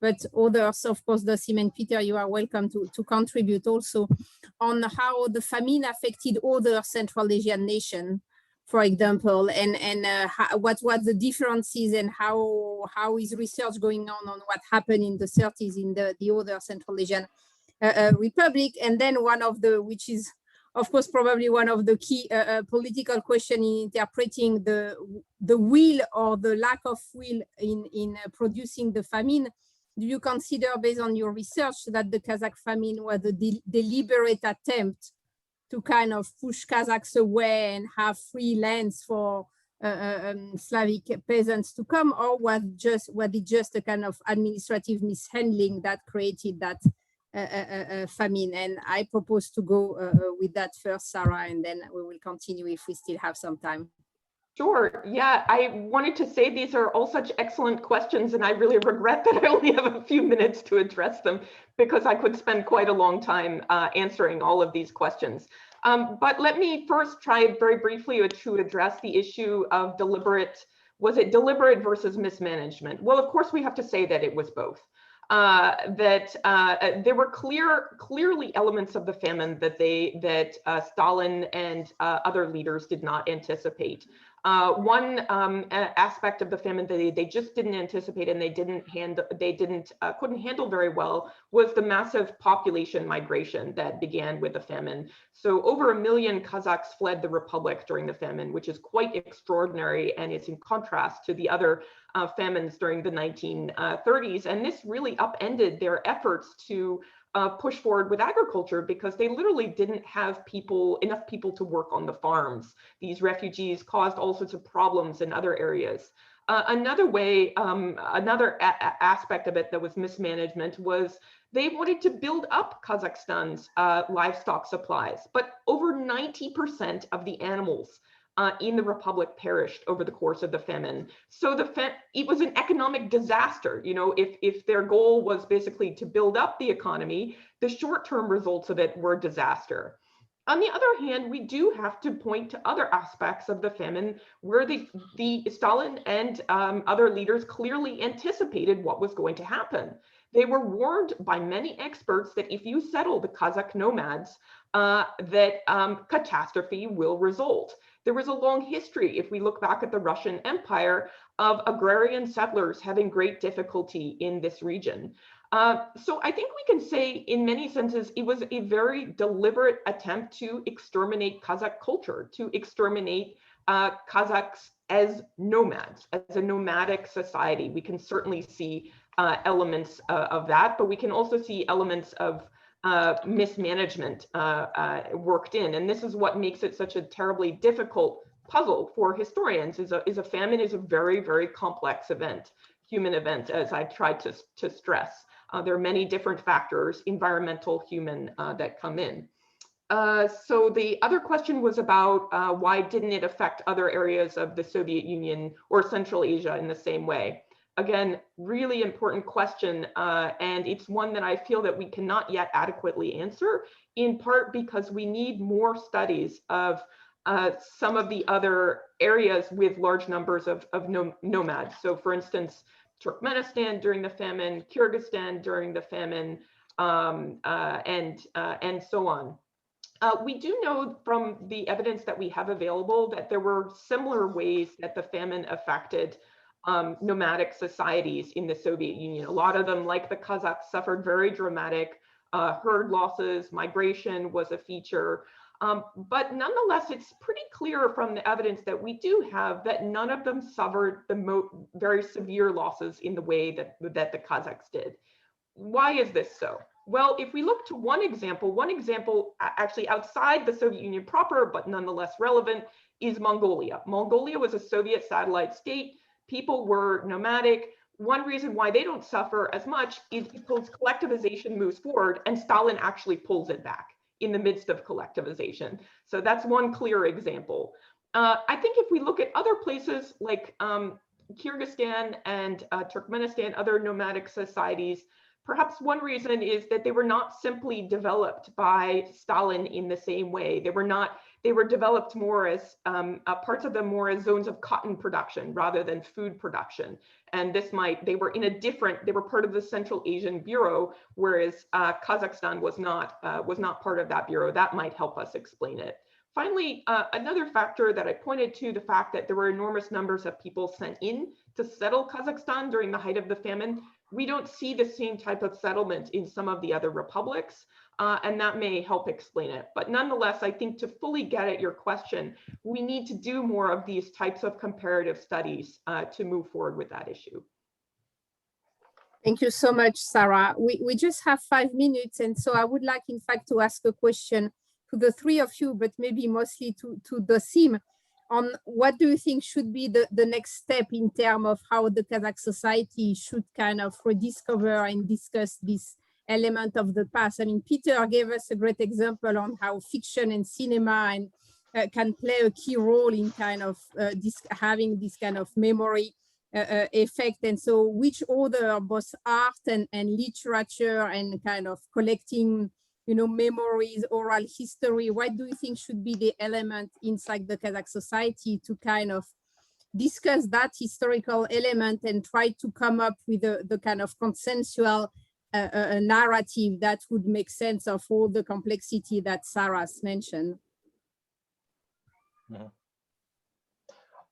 But others, of course, Kassym and Peter, you are welcome to contribute also on how the famine affected other Central Asian nations, for example, and what the differences and how is research going on what happened in the 30s in the other Central Asian republic. And then one of the, which is, of course, probably one of the key political questions in interpreting the will or the lack of will in producing the famine. Do you consider, based on your research, that the Kazakh famine was a deliberate attempt to kind of push Kazakhs away and have free lands for Slavic peasants to come, or was it just a kind of administrative mishandling that created that famine? And I propose to go with that first, Sarah, and then we will continue if we still have some time. Sure. Yeah, I wanted to say these are all such excellent questions, and I really regret that I only have a few minutes to address them because I could spend quite a long time answering all of these questions. But let me first try very briefly to address the issue of was it deliberate versus mismanagement? Well, of course, we have to say that it was both. There were clearly elements of the famine that Stalin and other leaders did not anticipate. One aspect of the famine that they just didn't anticipate and couldn't handle very well was the massive population migration that began with the famine. So over 1 million Kazakhs fled the republic during the famine, which is quite extraordinary, and it's in contrast to the other famines during the 1930s. And this really upended their efforts to push forward with agriculture because they literally didn't have enough people to work on the farms. These refugees caused all sorts of problems in other areas. Another aspect of it that was mismanagement was they wanted to build up Kazakhstan's livestock supplies, but over 90% of the animals in the republic perished over the course of the famine. So it was an economic disaster. You know, if their goal was basically to build up the economy, the short-term results of it were disaster. On the other hand, we do have to point to other aspects of the famine where the Stalin and other leaders clearly anticipated what was going to happen. They were warned by many experts that if you settle the Kazakh nomads, catastrophe will result. There was a long history, if we look back at the Russian Empire, of agrarian settlers having great difficulty in this region. So I think we can say, in many senses, it was a very deliberate attempt to exterminate Kazakh culture, to exterminate Kazakhs as nomads, as a nomadic society. We can certainly see elements of that, but we can also see elements of mismanagement worked in. And this is what makes it such a terribly difficult puzzle for historians. Is a famine is a very, very complex event, human event, as I tried to stress. There are many different factors, environmental, human, that come in. So the other question was about why didn't it affect other areas of the Soviet Union or Central Asia in the same way? Again, really important question, and it's one that I feel that we cannot yet adequately answer, in part because we need more studies of some of the other areas with large numbers of nomads. So for instance, Turkmenistan during the famine, Kyrgyzstan during the famine, and so on. We do know from the evidence that we have available that there were similar ways that the famine affected nomadic societies in the Soviet Union. A lot of them, like the Kazakhs, suffered very dramatic herd losses. Migration was a feature. But nonetheless, it's pretty clear from the evidence that we do have that none of them suffered the very severe losses in the way that the Kazakhs did. Why is this so? Well, if we look to one example actually outside the Soviet Union proper, but nonetheless relevant, is Mongolia. Mongolia was a Soviet satellite state. People were nomadic. One reason why they don't suffer as much is because collectivization moves forward and Stalin actually pulls it back in the midst of collectivization. So that's one clear example. I think if we look at other places like Kyrgyzstan and Turkmenistan, other nomadic societies, perhaps one reason is that they were not simply developed by Stalin in the same way. They were developed more as parts of them more as zones of cotton production rather than food production. And they were part of the Central Asian Bureau, whereas Kazakhstan was not part of that bureau. That might help us explain it. Finally, another factor that I pointed to, the fact that there were enormous numbers of people sent in to settle Kazakhstan during the height of the famine. We don't see the same type of settlement in some of the other republics, and that may help explain it. But nonetheless, I think to fully get at your question, we need to do more of these types of comparative studies to move forward with that issue. Thank you so much, Sarah. We just have 5 minutes, and so I would like, in fact, to ask a question to the three of you, but maybe mostly to Kassym, on what do you think should be the next step in terms of how the Kazakh society should kind of rediscover and discuss this element of the past. I mean, Peter gave us a great example on how fiction and cinema and can play a key role in kind of having this kind of memory effect. And so which other both art and literature and kind of collecting, you know, memories, oral history, what do you think should be the element inside the Kazakh society to kind of discuss that historical element and try to come up with the kind of consensual narrative that would make sense of all the complexity that Sarah's mentioned?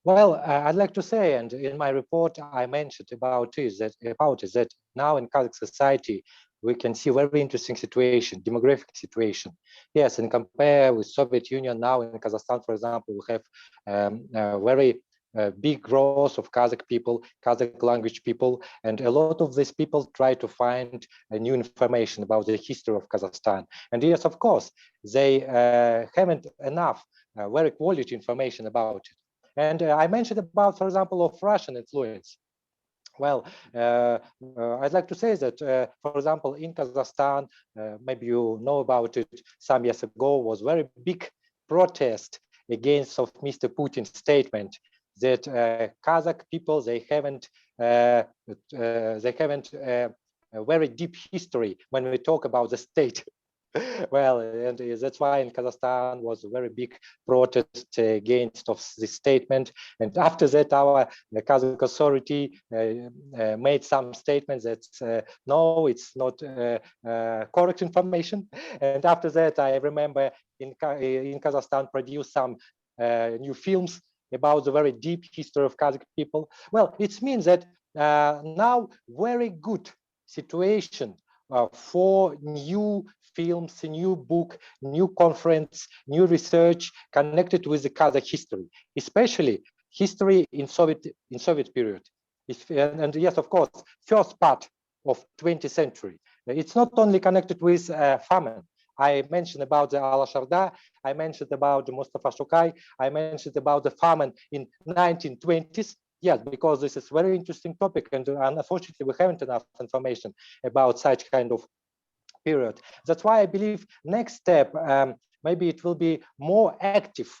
Well, I'd like to say, and in my report, I mentioned about that now in Kazakh society, we can see very interesting situation, demographic situation. Yes, and compare with Soviet Union now in Kazakhstan, for example, we have a very big growth of Kazakh people, Kazakh language people, and a lot of these people try to find new information about the history of Kazakhstan. And yes, of course, they haven't enough very quality information about it. And I mentioned about, for example, of Russian influence. Well, I'd like to say that, for example, in Kazakhstan, maybe you know about it, some years ago was very big protest against of Mr. Putin's statement that Kazakh people, they haven't a very deep history when we talk about the state. Well, and that's why in Kazakhstan was a very big protest against of this statement. And after that, our Kazakh authority made some statements that no, it's not correct information. And after that, I remember in Kazakhstan produced some new films about the very deep history of Kazakh people. Well, it means that now very good situation for new films, a new book, new conference, new research connected with the Kazakh history, especially history in Soviet period. And yes, of course, first part of 20th century. It's not only connected with famine. I mentioned about the Al-Sharda, I mentioned about the Mustafa Shokay, I mentioned about the famine in 1920s. Yes, because this is very interesting topic, and unfortunately we haven't enough information about such kind of period. That's why I believe next step, maybe it will be more active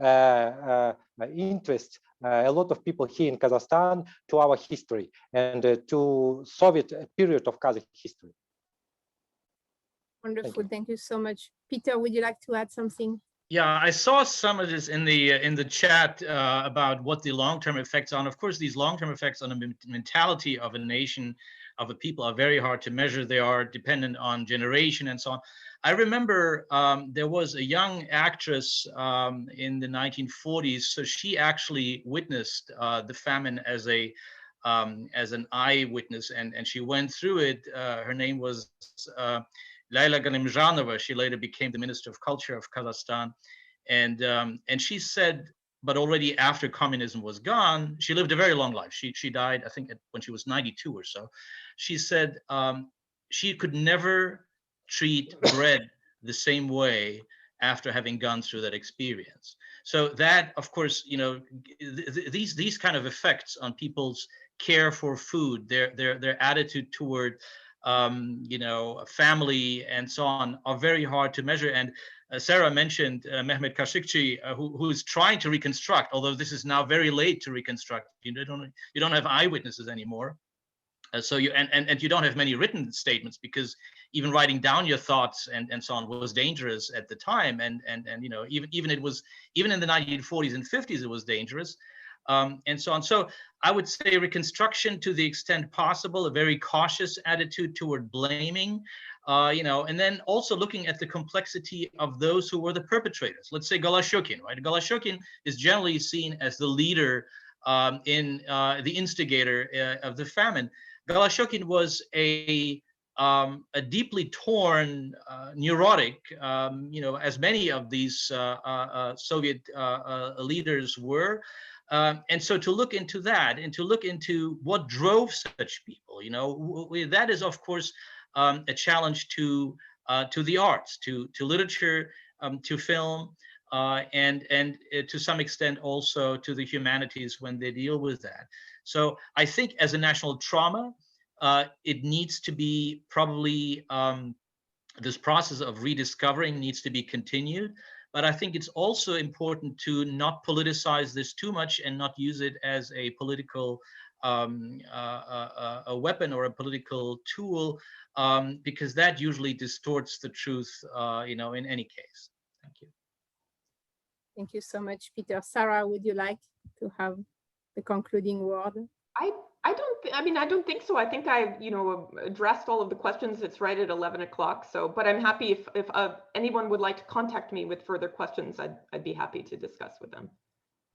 interest, a lot of people here in Kazakhstan to our history and to Soviet period of Kazakh history. Wonderful, thank you so much. Peter, would you like to add something? Yeah, I saw some of this in the chat about what the long-term effects are. And of course, these long-term effects on the mentality of a nation, of a people, are very hard to measure. They are dependent on generation and so on. I remember there was a young actress in the 1940s. So she actually witnessed the famine as an eyewitness, and she went through it. Her name was Layla Galimzhanova. She later became the Minister of Culture of Kazakhstan. And she said, but already after communism was gone, she lived a very long life. She died, I think, when she was 92 or so. She said she could never treat bread the same way after having gone through that experience. So that, of course, you know, these kind of effects on people's care for food, their attitude toward you know, family and so on, are very hard to measure. And Sarah mentioned Mehmet Kashikci, who's trying to reconstruct, although this is now very late to reconstruct. You don't have eyewitnesses anymore. So you and you don't have many written statements, because even writing down your thoughts and so on was dangerous at the time. And you know, even in the 1940s and 50s, it was dangerous. And so on. So I would say reconstruction to the extent possible, a very cautious attitude toward blaming, you know, and then also looking at the complexity of those who were the perpetrators. Let's say Goloshukin, right? Goloshukin is generally seen as the leader, the instigator of the famine. Goloshukin was a deeply torn, neurotic, you know, as many of these Soviet leaders were. And so to look into that and to look into what drove such people, you know, that is, of course, a challenge to the arts, to literature, to film, and to some extent also to the humanities when they deal with that. So I think as a national trauma, it needs to be probably, this process of rediscovering needs to be continued. But I think it's also important to not politicize this too much and not use it as a political a weapon or a political tool, because that usually distorts the truth, in any case. Thank you. Thank you so much, Peter. Sarah, would you like to have the concluding word? I don't think so. I think I, addressed all of the questions. It's right at 11 o'clock. So, but I'm happy if anyone would like to contact me with further questions, I'd be happy to discuss with them.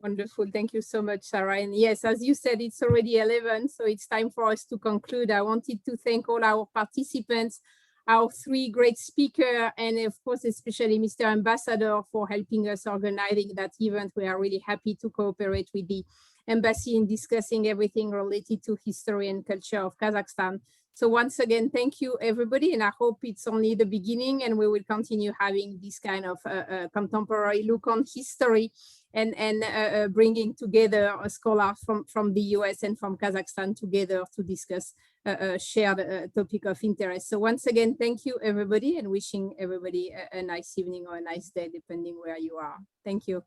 Wonderful. Thank you so much, Sarah. And yes, as you said, it's already 11, so it's time for us to conclude. I wanted to thank all our participants, our three great speakers, and of course, especially Mr. Ambassador for helping us organizing that event. We are really happy to cooperate with the embassy in discussing everything related to history and culture of Kazakhstan. So once again, thank you, everybody, and I hope it's only the beginning, and we will continue having this kind of contemporary look on history and bringing together scholars from the US and from Kazakhstan together to discuss a shared topic of interest. So once again, thank you, everybody, and wishing everybody a nice evening or a nice day, depending where you are. Thank you.